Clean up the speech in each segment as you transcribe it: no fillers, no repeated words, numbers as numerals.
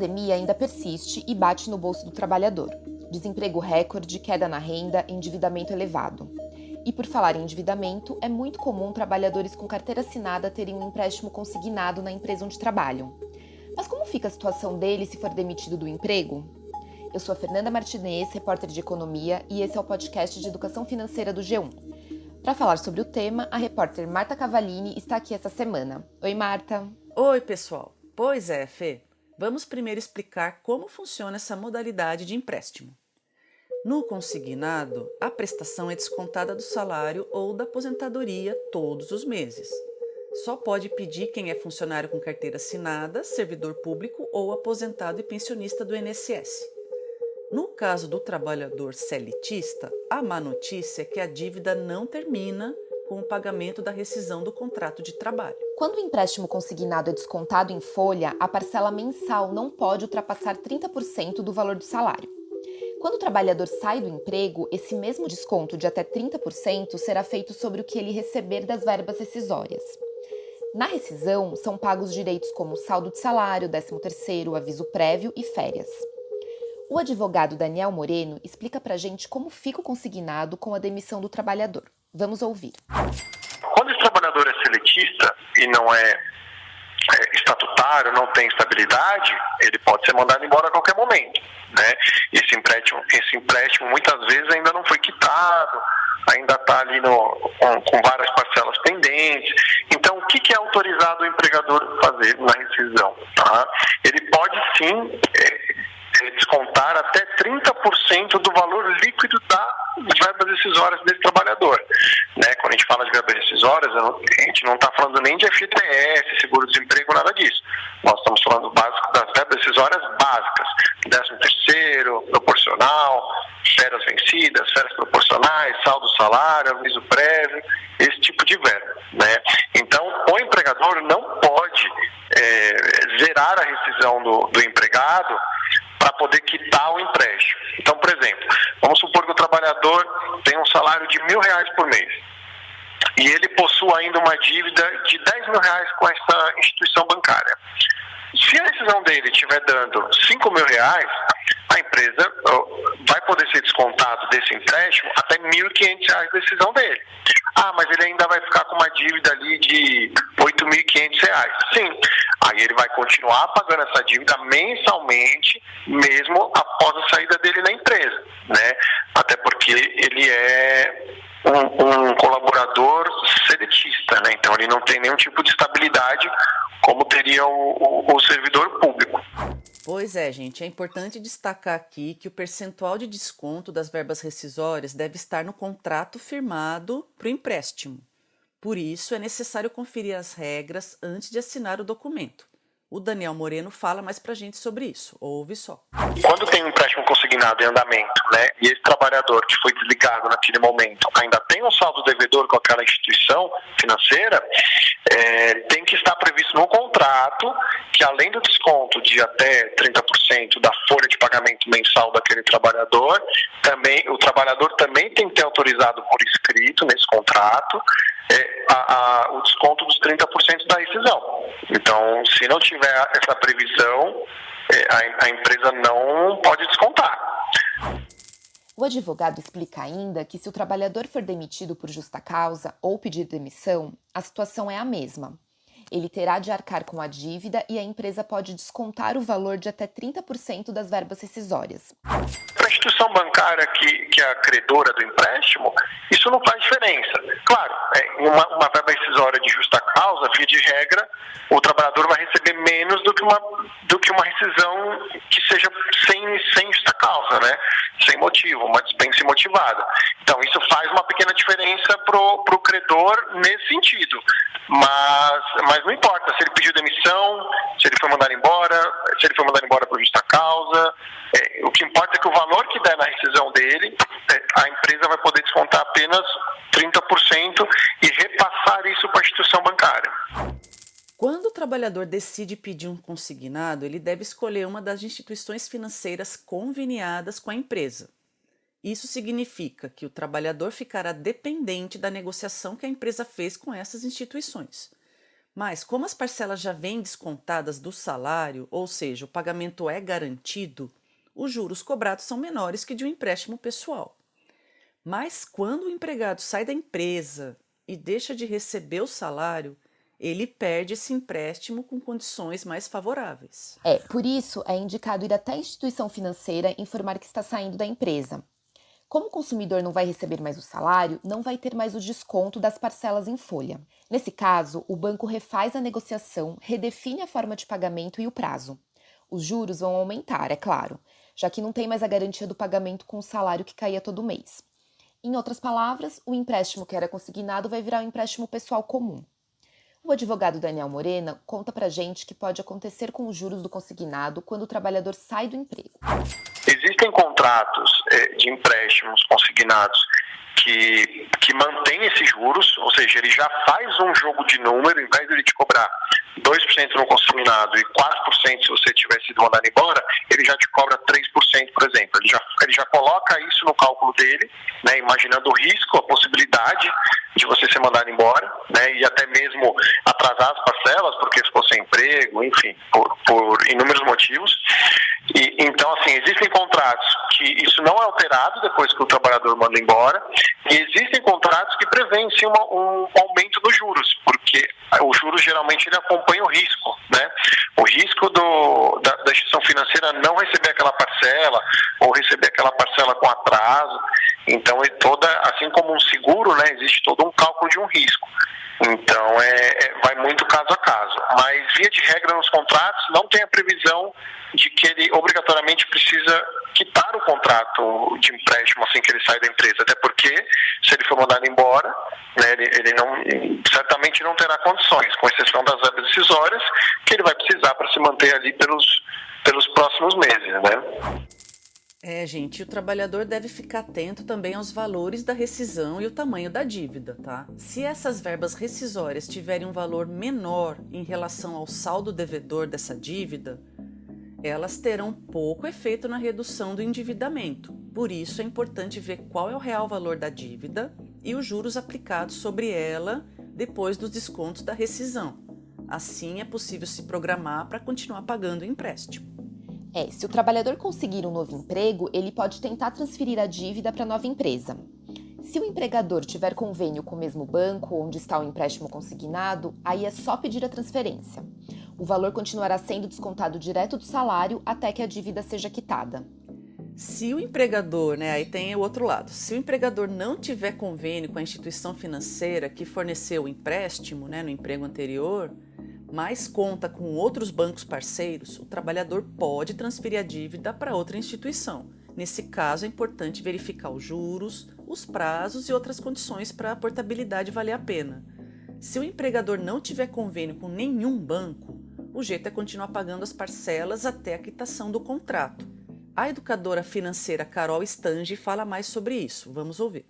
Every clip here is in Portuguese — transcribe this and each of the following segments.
pandemia ainda persiste e bate no bolso do trabalhador. Desemprego recorde, queda na renda, endividamento elevado. E por falar em endividamento, é muito comum trabalhadores com carteira assinada terem um empréstimo consignado na empresa onde trabalham. Mas como fica a situação dele se for demitido do emprego? Eu sou a Fernanda Martinez, repórter de economia, e esse é o podcast de educação financeira do G1. Para falar sobre o tema, a repórter Marta Cavallini está aqui essa semana. Oi, Marta. Oi, pessoal. Pois é, Fê. Vamos primeiro explicar como funciona essa modalidade de empréstimo. No consignado, a prestação é descontada do salário ou da aposentadoria todos os meses. Só pode pedir quem é funcionário com carteira assinada, servidor público ou aposentado e pensionista do INSS. No caso do trabalhador seletista, a má notícia é que a dívida não termina com o pagamento da rescisão do contrato de trabalho. Quando o empréstimo consignado é descontado em folha, a parcela mensal não pode ultrapassar 30% do valor do salário. Quando o trabalhador sai do emprego, esse mesmo desconto de até 30% será feito sobre o que ele receber das verbas rescisórias. Na rescisão, são pagos direitos como saldo de salário, 13º, aviso prévio e férias. O advogado Daniel Moreno explica pra gente como fica o consignado com a demissão do trabalhador. Vamos ouvir. Quando esse trabalhador é seletista e não é estatutário, não tem estabilidade, ele pode ser mandado embora a qualquer momento, né? Esse empréstimo muitas vezes ainda não foi quitado, ainda está ali com várias parcelas pendentes. Então, o que é autorizado o empregador fazer na rescisão? Tá? Ele pode sim descontar até 30% do valor líquido das verbas rescisórias desse trabalhador. Né? Quando a gente fala de verbas rescisórias, a gente não está falando nem de FGTS, seguro-desemprego, nada disso. Nós estamos falando das verbas rescisórias básicas, 13º, proporcional, férias vencidas, férias proporcionais, saldo salário, aviso prévio, esse tipo de verba. Né? Então, o empregador não pode zerar a rescisão do empregado para poder quitar o empréstimo. Então, por exemplo, vamos supor que o trabalhador tem um salário de R$1.000 por mês e ele possui ainda uma dívida de R$10.000 com essa instituição bancária. Se a rescisão dele estiver dando R$5.000, a empresa vai poder ser descontado desse empréstimo até R$1.500 da rescisão dele. Ah, mas ele ainda vai ficar com uma dívida ali de R$8.500. Sim, aí ele vai continuar pagando essa dívida mensalmente, mesmo após a saída dele na empresa, né? Até porque ele é um colaborador seletista, né? Então ele não tem nenhum tipo de estabilidade como teria o servidor público. Pois é, gente, é importante destacar aqui que o percentual de desconto das verbas rescisórias deve estar no contrato firmado para o empréstimo. Por isso, é necessário conferir as regras antes de assinar o documento. O Daniel Moreno fala mais pra gente sobre isso. Ouve só. Quando tem um empréstimo consignado em andamento, né, e esse trabalhador que foi desligado naquele momento ainda tem um saldo devedor com aquela instituição financeira, tem que estar previsto no contrato que, além do desconto de até 30% da folha de pagamento mensal daquele trabalhador, o trabalhador também tem que ter autorizado por escrito nesse contrato o desconto dos 30% da rescisão. Então, se não tiver essa previsão, a empresa não pode descontar. O advogado explica ainda que se o trabalhador for demitido por justa causa ou pedir demissão, a situação é a mesma. Ele terá de arcar com a dívida e a empresa pode descontar o valor de até 30% das verbas rescisórias. Para a instituição bancária que é a credora do empréstimo, isso não faz diferença. Claro, uma verba rescisória de justa causa, via de regra, o trabalhador vai receber menos do que uma rescisão que seja sem justa causa, né? Sem motivo, uma dispensa imotivada. Então, isso faz uma pequena diferença para o credor nesse sentido. Mas não importa se ele pediu demissão, se ele foi mandado embora por justa causa. O que importa é que o valor que der na rescisão dele, a empresa vai poder descontar apenas 30% e repassar isso para a instituição bancária. Quando o trabalhador decide pedir um consignado, ele deve escolher uma das instituições financeiras conveniadas com a empresa. Isso significa que o trabalhador ficará dependente da negociação que a empresa fez com essas instituições. Mas, como as parcelas já vêm descontadas do salário, ou seja, o pagamento é garantido, os juros cobrados são menores que de um empréstimo pessoal. Mas, quando o empregado sai da empresa e deixa de receber o salário, ele perde esse empréstimo com condições mais favoráveis. Por isso é indicado ir até a instituição financeira e informar que está saindo da empresa. Como o consumidor não vai receber mais o salário, não vai ter mais o desconto das parcelas em folha. Nesse caso, o banco refaz a negociação, redefine a forma de pagamento e o prazo. Os juros vão aumentar, é claro, já que não tem mais a garantia do pagamento com o salário que caía todo mês. Em outras palavras, o empréstimo que era consignado vai virar um empréstimo pessoal comum. O advogado Daniel Morena conta pra gente que pode acontecer com os juros do consignado quando o trabalhador sai do emprego. Existem contratos de empréstimos consignados que mantém esses juros, ou seja, ele já faz um jogo de número, em vez de ele te cobrar 2% no consignado e 4% se você tiver sido mandado embora, ele já te cobra 3%, por exemplo. Ele já coloca isso no cálculo dele, né, imaginando o risco, a possibilidade de você ser mandado embora, né, e até mesmo atrasar as parcelas, porque ficou sem emprego, enfim, por inúmeros motivos. Então, assim, existem contratos que isso não é alterado depois que o trabalhador manda embora, e existem contratos que prevêem sim um aumento dos juros, porque o juros geralmente ele acompanha o risco, né? O risco da instituição financeira não receber aquela parcela, ou receber aquela parcela com atraso. Então, assim como um seguro, né, existe todo um cálculo de um risco. Então, vai muito caso a caso. Mas, via de regra, nos contratos, não tem a previsão de que ele obrigatoriamente precisa quitar o contrato de empréstimo assim que ele sai da empresa. Até porque, se ele for mandado embora, né, ele certamente não terá condições, com exceção das verbas decisórias, que ele vai precisar para se manter ali pelos próximos meses, né? Gente, o trabalhador deve ficar atento também aos valores da rescisão e o tamanho da dívida, tá? Se essas verbas rescisórias tiverem um valor menor em relação ao saldo devedor dessa dívida, elas terão pouco efeito na redução do endividamento. Por isso é importante ver qual é o real valor da dívida e os juros aplicados sobre ela depois dos descontos da rescisão. Assim é possível se programar para continuar pagando o empréstimo. Se o trabalhador conseguir um novo emprego, ele pode tentar transferir a dívida para a nova empresa. Se o empregador tiver convênio com o mesmo banco onde está o empréstimo consignado, aí é só pedir a transferência. O valor continuará sendo descontado direto do salário até que a dívida seja quitada. Se o empregador, aí tem o outro lado, se o empregador não tiver convênio com a instituição financeira que forneceu o empréstimo, no emprego anterior, mas conta com outros bancos parceiros, o trabalhador pode transferir a dívida para outra instituição. Nesse caso, é importante verificar os juros, os prazos e outras condições para a portabilidade valer a pena. Se o empregador não tiver convênio com nenhum banco, o jeito é continuar pagando as parcelas até a quitação do contrato. A educadora financeira Carol Stange fala mais sobre isso. Vamos ouvir.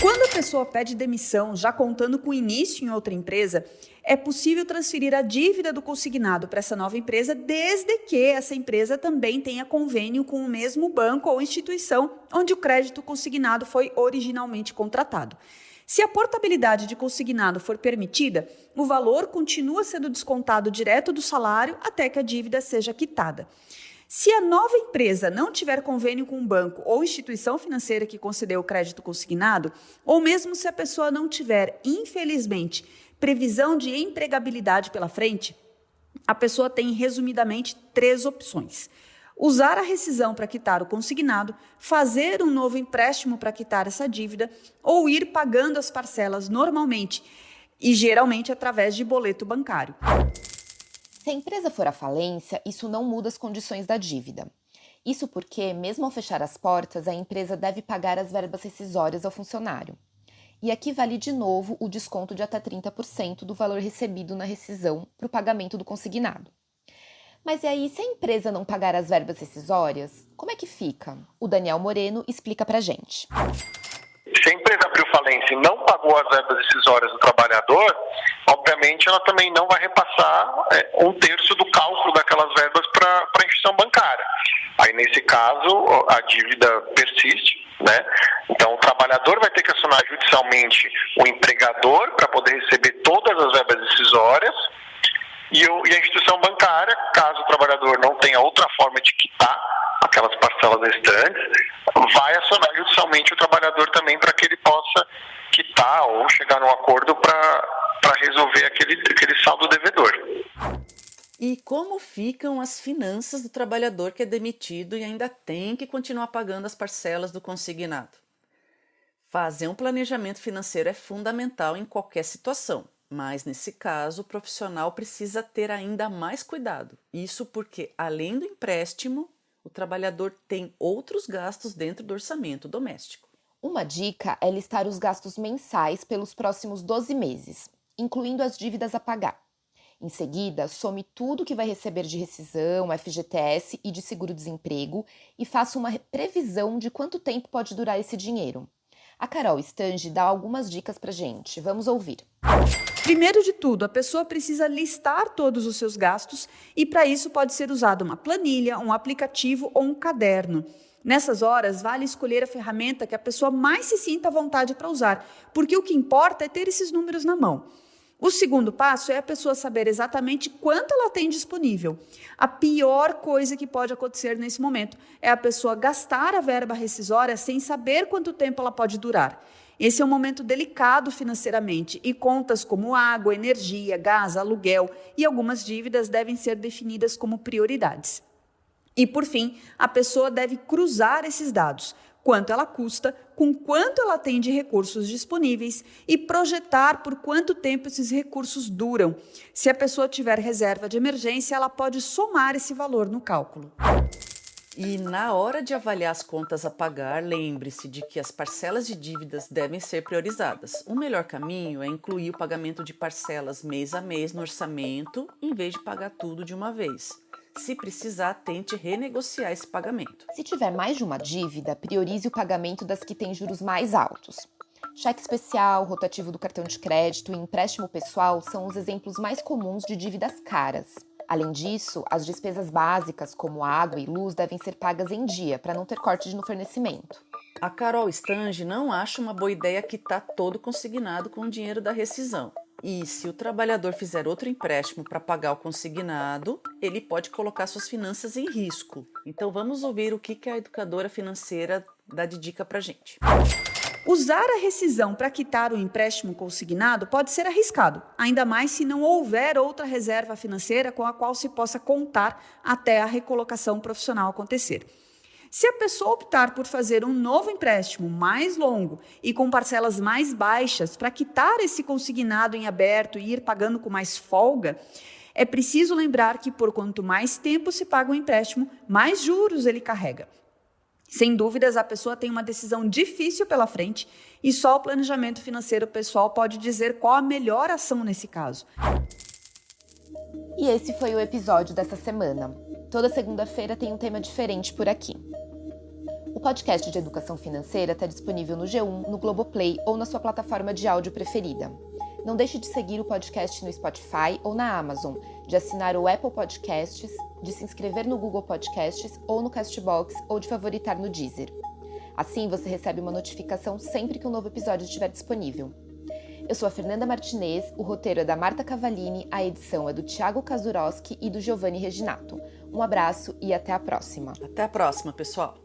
Quando a pessoa pede demissão, já contando com o início em outra empresa, é possível transferir a dívida do consignado para essa nova empresa, desde que essa empresa também tenha convênio com o mesmo banco ou instituição onde o crédito consignado foi originalmente contratado. Se a portabilidade de consignado for permitida, o valor continua sendo descontado direto do salário até que a dívida seja quitada. Se a nova empresa não tiver convênio com um banco ou instituição financeira que concedeu o crédito consignado, ou mesmo se a pessoa não tiver, infelizmente, previsão de empregabilidade pela frente, a pessoa tem, resumidamente, 3 opções. Usar a rescisão para quitar o consignado, fazer um novo empréstimo para quitar essa dívida ou ir pagando as parcelas normalmente e geralmente através de boleto bancário. Se a empresa for à falência, isso não muda as condições da dívida. Isso porque, mesmo ao fechar as portas, a empresa deve pagar as verbas rescisórias ao funcionário. E aqui vale de novo o desconto de até 30% do valor recebido na rescisão para o pagamento do consignado. Mas e aí, se a empresa não pagar as verbas rescisórias, como é que fica? O Daniel Moreno explica pra gente. Se a empresa abriu falência e não pagou as verbas decisórias do trabalhador, obviamente ela também não vai repassar 1/3 do cálculo daquelas verbas para a instituição bancária. Aí, nesse caso, a dívida persiste, né? Então, o trabalhador vai ter que acionar judicialmente o empregador para poder receber todas as verbas decisórias e a instituição bancária, caso o trabalhador não tenha outra forma de quitar aquelas parcelas restantes, vai acionar judicialmente o trabalhador também para que ele possa quitar ou chegar num acordo para resolver aquele saldo devedor. E como ficam as finanças do trabalhador que é demitido e ainda tem que continuar pagando as parcelas do consignado? Fazer um planejamento financeiro é fundamental em qualquer situação, mas nesse caso o profissional precisa ter ainda mais cuidado. Isso porque, além do empréstimo, o trabalhador tem outros gastos dentro do orçamento doméstico. Uma dica é listar os gastos mensais pelos próximos 12 meses, incluindo as dívidas a pagar. Em seguida, some tudo que vai receber de rescisão, FGTS e de seguro-desemprego e faça uma previsão de quanto tempo pode durar esse dinheiro. A Carol Stange dá algumas dicas pra gente. Vamos ouvir. Primeiro de tudo, a pessoa precisa listar todos os seus gastos e para isso pode ser usada uma planilha, um aplicativo ou um caderno. Nessas horas, vale escolher a ferramenta que a pessoa mais se sinta à vontade para usar, porque o que importa é ter esses números na mão. O segundo passo é a pessoa saber exatamente quanto ela tem disponível. A pior coisa que pode acontecer nesse momento é a pessoa gastar a verba rescisória sem saber quanto tempo ela pode durar. Esse é um momento delicado financeiramente e contas como água, energia, gás, aluguel e algumas dívidas devem ser definidas como prioridades. E, por fim, a pessoa deve cruzar esses dados. Quanto ela custa, com quanto ela tem de recursos disponíveis e projetar por quanto tempo esses recursos duram. Se a pessoa tiver reserva de emergência, ela pode somar esse valor no cálculo. E na hora de avaliar as contas a pagar, lembre-se de que as parcelas de dívidas devem ser priorizadas. O melhor caminho é incluir o pagamento de parcelas mês a mês no orçamento, em vez de pagar tudo de uma vez. Se precisar, tente renegociar esse pagamento. Se tiver mais de uma dívida, priorize o pagamento das que têm juros mais altos. Cheque especial, rotativo do cartão de crédito e empréstimo pessoal são os exemplos mais comuns de dívidas caras. Além disso, as despesas básicas, como água e luz, devem ser pagas em dia, para não ter corte no fornecimento. A Carol Stange não acha uma boa ideia quitar todo consignado com o dinheiro da rescisão. E se o trabalhador fizer outro empréstimo para pagar o consignado, ele pode colocar suas finanças em risco. Então vamos ouvir o que a educadora financeira dá de dica para a gente. Usar a rescisão para quitar o empréstimo consignado pode ser arriscado, ainda mais se não houver outra reserva financeira com a qual se possa contar até a recolocação profissional acontecer. Se a pessoa optar por fazer um novo empréstimo mais longo e com parcelas mais baixas para quitar esse consignado em aberto e ir pagando com mais folga, é preciso lembrar que por quanto mais tempo se paga o empréstimo, mais juros ele carrega. Sem dúvidas, a pessoa tem uma decisão difícil pela frente e só o planejamento financeiro pessoal pode dizer qual a melhor ação nesse caso. E esse foi o episódio dessa semana. Toda segunda-feira tem um tema diferente por aqui. O podcast de educação financeira está disponível no G1, no Globoplay ou na sua plataforma de áudio preferida. Não deixe de seguir o podcast no Spotify ou na Amazon, de assinar o Apple Podcasts, de se inscrever no Google Podcasts ou no Castbox ou de favoritar no Deezer. Assim você recebe uma notificação sempre que um novo episódio estiver disponível. Eu sou a Fernanda Martinez, o roteiro é da Marta Cavallini, a edição é do Thiago Kazuroski e do Giovanni Reginato. Um abraço e até a próxima. Até a próxima, pessoal!